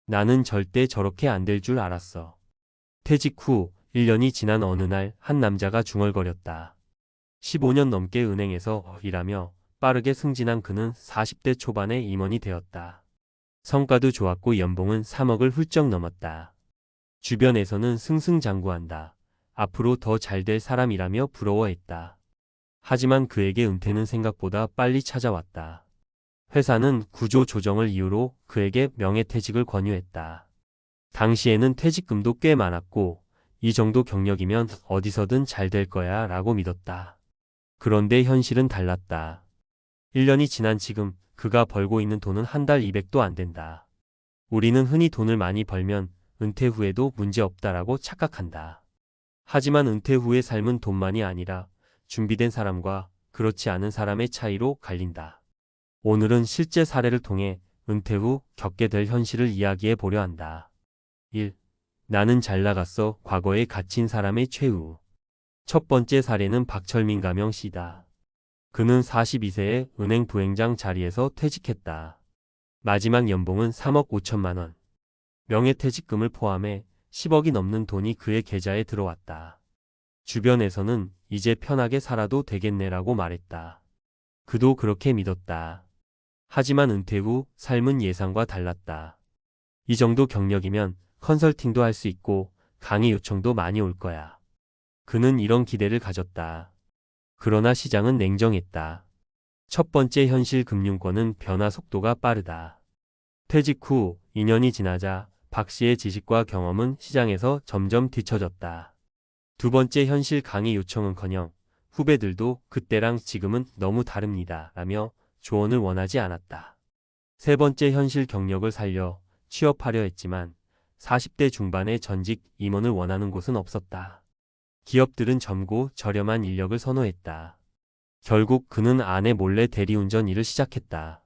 나는 절대 저렇게 안 될 줄 알았어. 퇴직 후 1년이 지난 어느 날 한 남자가 중얼거렸다. 15년 넘게 은행에서 일하며 빠르게 승진한 그는 40대 초반에 임원이 되었다. 성과도 좋았고 연봉은 3억을 훌쩍 넘었다. 주변에서는 승승장구한다. 앞으로 더 잘 될 사람이라며 부러워했다. 하지만 그에게 은퇴는 생각보다 빨리 찾아왔다. 회사는 구조 조정을 이유로 그에게 명예퇴직을 권유했다. 당시에는 퇴직금도 꽤 많았고 이 정도 경력이면 어디서든 잘 될 거야 라고 믿었다. 그런데 현실은 달랐다. 1년이 지난 지금 그가 벌고 있는 돈은 한 달 200도 안 된다. 우리는 흔히 돈을 많이 벌면 은퇴 후에도 문제 없다라고 착각한다. 하지만 은퇴 후의 삶은 돈만이 아니라 준비된 사람과 그렇지 않은 사람의 차이로 갈린다. 오늘은 실제 사례를 통해 은퇴 후 겪게 될 현실을 이야기해 보려 한다. 1. 나는 잘 나갔어. 과거에 갇힌 사람의 최후. 첫 번째 사례는 박철민 가명 씨다. 그는 42세에 은행 부행장 자리에서 퇴직했다. 마지막 연봉은 3억 5천만 원. 명예퇴직금을 포함해 10억이 넘는 돈이 그의 계좌에 들어왔다. 주변에서는 이제 편하게 살아도 되겠네라고 말했다. 그도 그렇게 믿었다. 하지만 은퇴 후 삶은 예상과 달랐다. 이 정도 경력이면 컨설팅도 할 수 있고 강의 요청도 많이 올 거야. 그는 이런 기대를 가졌다. 그러나 시장은 냉정했다. 첫 번째 현실 금융권은 변화 속도가 빠르다. 퇴직 후 2년이 지나자 박 씨의 지식과 경험은 시장에서 점점 뒤처졌다. 두 번째 현실 강의 요청은커녕 후배들도 그때랑 지금은 너무 다릅니다 라며 조언을 원하지 않았다. 세 번째 현실 경력을 살려 취업하려 했지만 40대 중반의 전직 임원을 원하는 곳은 없었다. 기업들은 젊고 저렴한 인력을 선호했다. 결국 그는 아내 몰래 대리운전 일을 시작했다.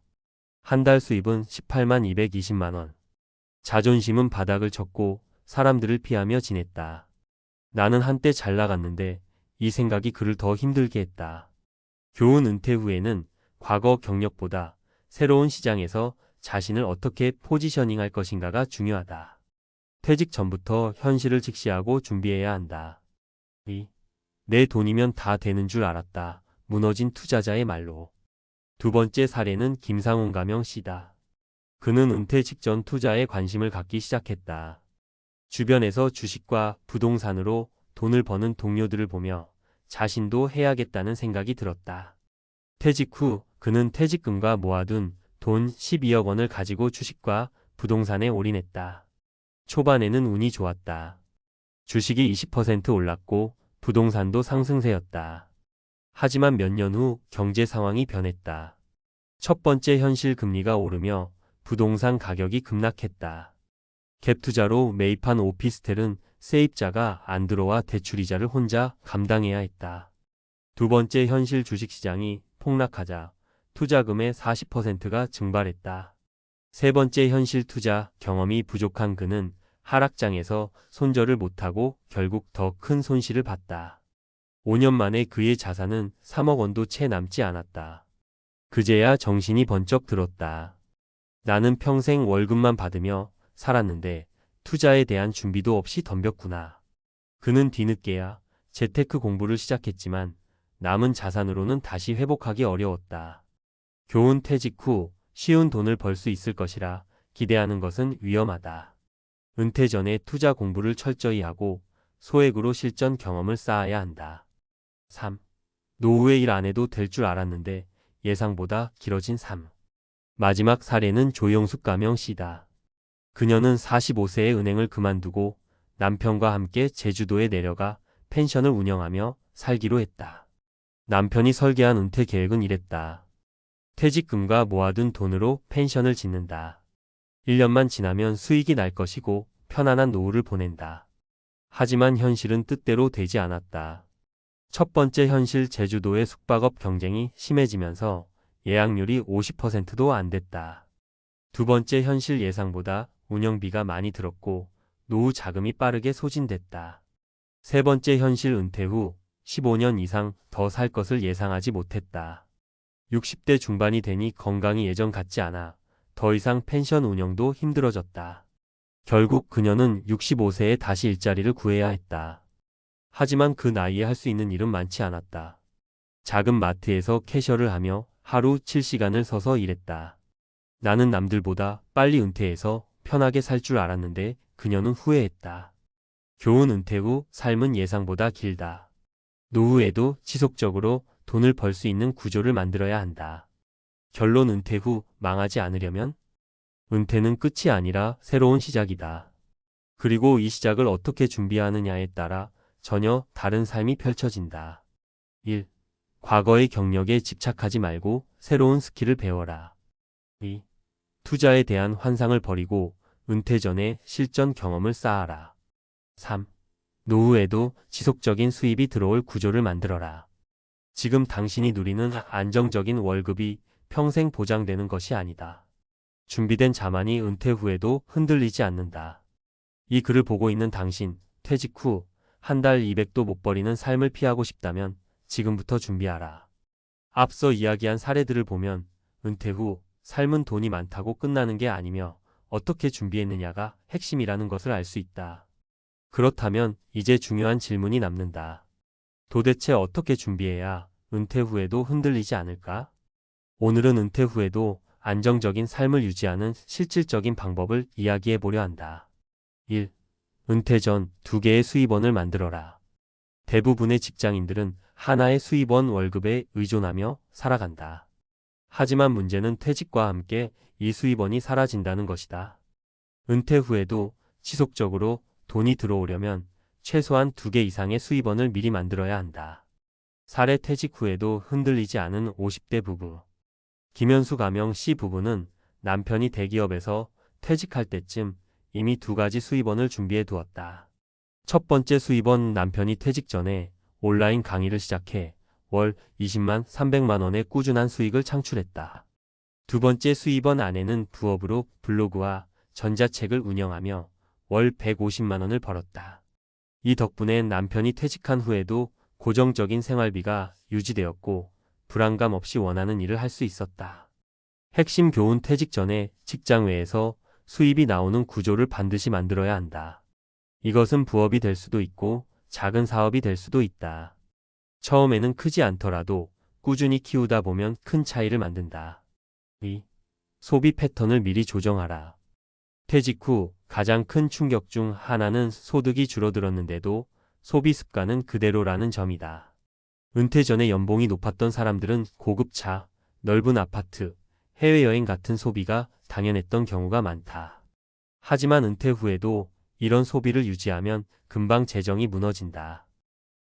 한 달 수입은 18만 220만 원. 자존심은 바닥을 쳤고 사람들을 피하며 지냈다. 나는 한때 잘 나갔는데 이 생각이 그를 더 힘들게 했다. 교훈 은퇴 후에는 과거 경력보다 새로운 시장에서 자신을 어떻게 포지셔닝할 것인가가 중요하다. 퇴직 전부터 현실을 직시하고 준비해야 한다. 2. 내 돈이면 다 되는 줄 알았다. 무너진 투자자의 말로. 두 번째 사례는 김상훈 가명 씨다. 그는 은퇴 직전 투자에 관심을 갖기 시작했다. 주변에서 주식과 부동산으로 돈을 버는 동료들을 보며 자신도 해야겠다는 생각이 들었다. 퇴직 후 그는 퇴직금과 모아둔 돈 12억 원을 가지고 주식과 부동산에 올인했다. 초반에는 운이 좋았다. 주식이 20% 올랐고 부동산도 상승세였다. 하지만 몇 년 후 경제 상황이 변했다. 첫 번째 현실 금리가 오르며 부동산 가격이 급락했다. 갭 투자로 매입한 오피스텔은 세입자가 안 들어와 대출이자를 혼자 감당해야 했다. 두 번째 현실 주식시장이 폭락하자 투자금의 40%가 증발했다. 세 번째 현실 투자 경험이 부족한 그는 하락장에서 손절을 못하고 결국 더 큰 손실을 봤다. 5년 만에 그의 자산은 3억 원도 채 남지 않았다. 그제야 정신이 번쩍 들었다. 나는 평생 월급만 받으며 살았는데 투자에 대한 준비도 없이 덤볐구나. 그는 뒤늦게야 재테크 공부를 시작했지만 남은 자산으로는 다시 회복하기 어려웠다. 교훈 퇴직 후 쉬운 돈을 벌 수 있을 것이라 기대하는 것은 위험하다. 은퇴 전에 투자 공부를 철저히 하고 소액으로 실전 경험을 쌓아야 한다. 3. 노후에 일 안 해도 될 줄 알았는데 예상보다 길어진 삶. 마지막 사례는 조영숙 가명 씨다. 그녀는 45세에 은행을 그만두고 남편과 함께 제주도에 내려가 펜션을 운영하며 살기로 했다. 남편이 설계한 은퇴 계획은 이랬다. 퇴직금과 모아둔 돈으로 펜션을 짓는다. 1년만 지나면 수익이 날 것이고 편안한 노후를 보낸다. 하지만 현실은 뜻대로 되지 않았다. 첫 번째 현실 제주도의 숙박업 경쟁이 심해지면서 예약률이 50%도 안 됐다. 두 번째 현실 예상보다 운영비가 많이 들었고 노후 자금이 빠르게 소진됐다. 세 번째 현실 은퇴 후 15년 이상 더 살 것을 예상하지 못했다. 60대 중반이 되니 건강이 예전 같지 않아 더 이상 펜션 운영도 힘들어졌다. 결국 그녀는 65세에 다시 일자리를 구해야 했다. 하지만 그 나이에 할 수 있는 일은 많지 않았다. 작은 마트에서 캐셔를 하며 하루 7시간을 서서 일했다. 나는 남들보다 빨리 은퇴해서 편하게 살 줄 알았는데 그녀는 후회했다. 교훈: 은퇴 후 삶은 예상보다 길다. 노후에도 지속적으로 돈을 벌 수 있는 구조를 만들어야 한다. 결론: 은퇴 후 망하지 않으려면 은퇴는 끝이 아니라 새로운 시작이다. 그리고 이 시작을 어떻게 준비하느냐에 따라 전혀 다른 삶이 펼쳐진다. 1. 과거의 경력에 집착하지 말고 새로운 스킬을 배워라. 2. 투자에 대한 환상을 버리고 은퇴 전에 실전 경험을 쌓아라. 3. 노후에도 지속적인 수입이 들어올 구조를 만들어라. 지금 당신이 누리는 안정적인 월급이 평생 보장되는 것이 아니다. 준비된 자만이 은퇴 후에도 흔들리지 않는다. 이 글을 보고 있는 당신, 퇴직 후 한 달 200도 못 버리는 삶을 피하고 싶다면 지금부터 준비하라. 앞서 이야기한 사례들을 보면 은퇴 후 삶은 돈이 많다고 끝나는 게 아니며 어떻게 준비했느냐가 핵심이라는 것을 알 수 있다. 그렇다면 이제 중요한 질문이 남는다. 도대체 어떻게 준비해야 은퇴 후에도 흔들리지 않을까? 오늘은 은퇴 후에도 안정적인 삶을 유지하는 실질적인 방법을 이야기해 보려 한다. 1. 은퇴 전 2개의 수입원을 만들어라. 대부분의 직장인들은 하나의 수입원 월급에 의존하며 살아간다. 하지만 문제는 퇴직과 함께 이 수입원이 사라진다는 것이다. 은퇴 후에도 지속적으로 돈이 들어오려면 최소한 2개 이상의 수입원을 미리 만들어야 한다. 사례: 퇴직 후에도 흔들리지 않은 50대 부부. 김현수 가명 씨 부부는 남편이 대기업에서 퇴직할 때쯤 이미 2가지 수입원을 준비해 두었다. 첫 번째 수입원: 남편이 퇴직 전에 온라인 강의를 시작해 월 20만 300만 원의 꾸준한 수익을 창출했다. 두 번째 수입원: 아내는 부업으로 블로그와 전자책을 운영하며 월 150만 원을 벌었다. 이 덕분에 남편이 퇴직한 후에도 고정적인 생활비가 유지되었고 불안감 없이 원하는 일을 할 수 있었다. 핵심 교훈: 퇴직 전에 직장 외에서 수입이 나오는 구조를 반드시 만들어야 한다. 이것은 부업이 될 수도 있고 작은 사업이 될 수도 있다. 처음에는 크지 않더라도 꾸준히 키우다 보면 큰 차이를 만든다. 2. 소비 패턴을 미리 조정하라. 퇴직 후 가장 큰 충격 중 하나는 소득이 줄어들었는데도 소비 습관은 그대로라는 점이다. 은퇴 전에 연봉이 높았던 사람들은 고급 차, 넓은 아파트, 해외여행 같은 소비가 당연했던 경우가 많다. 하지만 은퇴 후에도 이런 소비를 유지하면 금방 재정이 무너진다.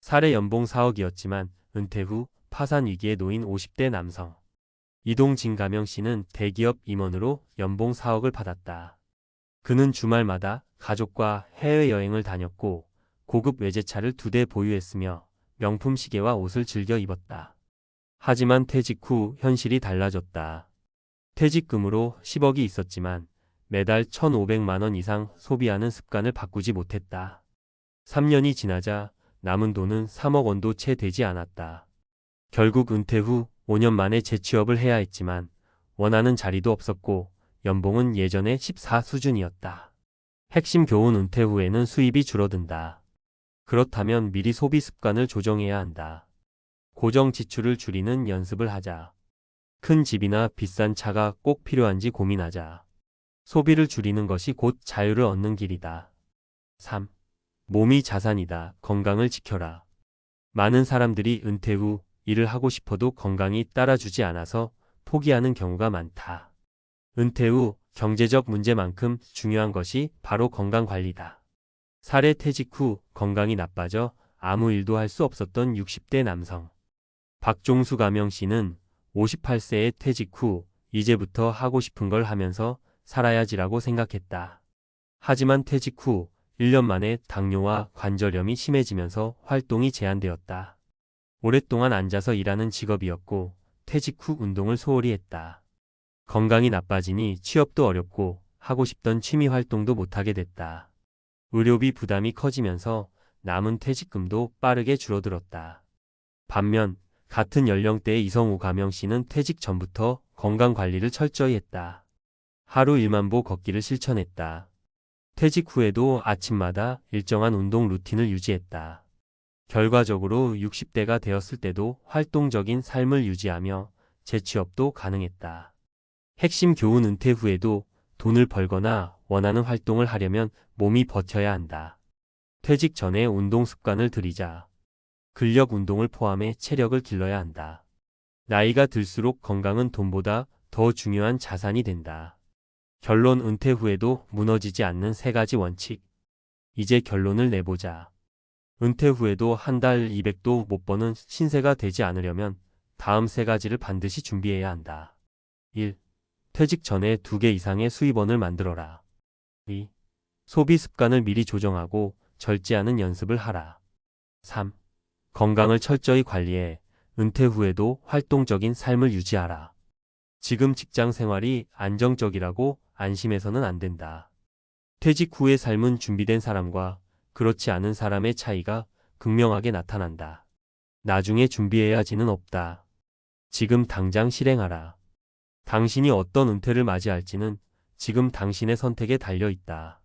사례: 연봉 4억이었지만 은퇴 후 파산 위기에 놓인 50대 남성. 이동진 가명 씨는 대기업 임원으로 연봉 4억을 받았다. 그는 주말마다 가족과 해외여행을 다녔고 고급 외제차를 2대 보유했으며 명품 시계와 옷을 즐겨 입었다. 하지만 퇴직 후 현실이 달라졌다. 퇴직금으로 10억이 있었지만 매달 1,500만 원 이상 소비하는 습관을 바꾸지 못했다. 3년이 지나자 남은 돈은 3억 원도 채 되지 않았다. 결국 은퇴 후 5년 만에 재취업을 해야 했지만 원하는 자리도 없었고 연봉은 예전의 14 수준이었다. 핵심 교훈: 은퇴 후에는 수입이 줄어든다. 그렇다면 미리 소비 습관을 조정해야 한다. 고정 지출을 줄이는 연습을 하자. 큰 집이나 비싼 차가 꼭 필요한지 고민하자. 소비를 줄이는 것이 곧 자유를 얻는 길이다. 3. 몸이 자산이다. 건강을 지켜라. 많은 사람들이 은퇴 후 일을 하고 싶어도 건강이 따라주지 않아서 포기하는 경우가 많다. 은퇴 후 경제적 문제만큼 중요한 것이 바로 건강관리다. 사례: 퇴직 후 건강이 나빠져 아무 일도 할 수 없었던 60대 남성. 박종수 가명 씨는 58세에 퇴직 후 이제부터 하고 싶은 걸 하면서 살아야지라고 생각했다. 하지만 퇴직 후 1년 만에 당뇨와 관절염이 심해지면서 활동이 제한되었다. 오랫동안 앉아서 일하는 직업이었고 퇴직 후 운동을 소홀히 했다. 건강이 나빠지니 취업도 어렵고 하고 싶던 취미 활동도 못하게 됐다. 의료비 부담이 커지면서 남은 퇴직금도 빠르게 줄어들었다. 반면 같은 연령대의 이성우 가명 씨는 퇴직 전부터 건강 관리를 철저히 했다. 하루 1만 보 걷기를 실천했다. 퇴직 후에도 아침마다 일정한 운동 루틴을 유지했다. 결과적으로 60대가 되었을 때도 활동적인 삶을 유지하며 재취업도 가능했다. 핵심 교훈: 은퇴 후에도 돈을 벌거나 원하는 활동을 하려면 몸이 버텨야 한다. 퇴직 전에 운동 습관을 들이자. 근력 운동을 포함해 체력을 길러야 한다. 나이가 들수록 건강은 돈보다 더 중요한 자산이 된다. 결론: 은퇴 후에도 무너지지 않는 3가지 원칙. 이제 결론을 내보자. 은퇴 후에도 한 달 200도 못 버는 신세가 되지 않으려면 다음 3가지를 반드시 준비해야 한다. 1. 퇴직 전에 2개 이상의 수입원을 만들어라. 2. 소비 습관을 미리 조정하고 절제하는 연습을 하라. 3. 건강을 철저히 관리해 은퇴 후에도 활동적인 삶을 유지하라. 지금 직장 생활이 안정적이라고 안심해서는 안 된다. 퇴직 후의 삶은 준비된 사람과 그렇지 않은 사람의 차이가 극명하게 나타난다. 나중에 준비해야지는 없다. 지금 당장 실행하라. 당신이 어떤 은퇴를 맞이할지는 지금 당신의 선택에 달려 있다.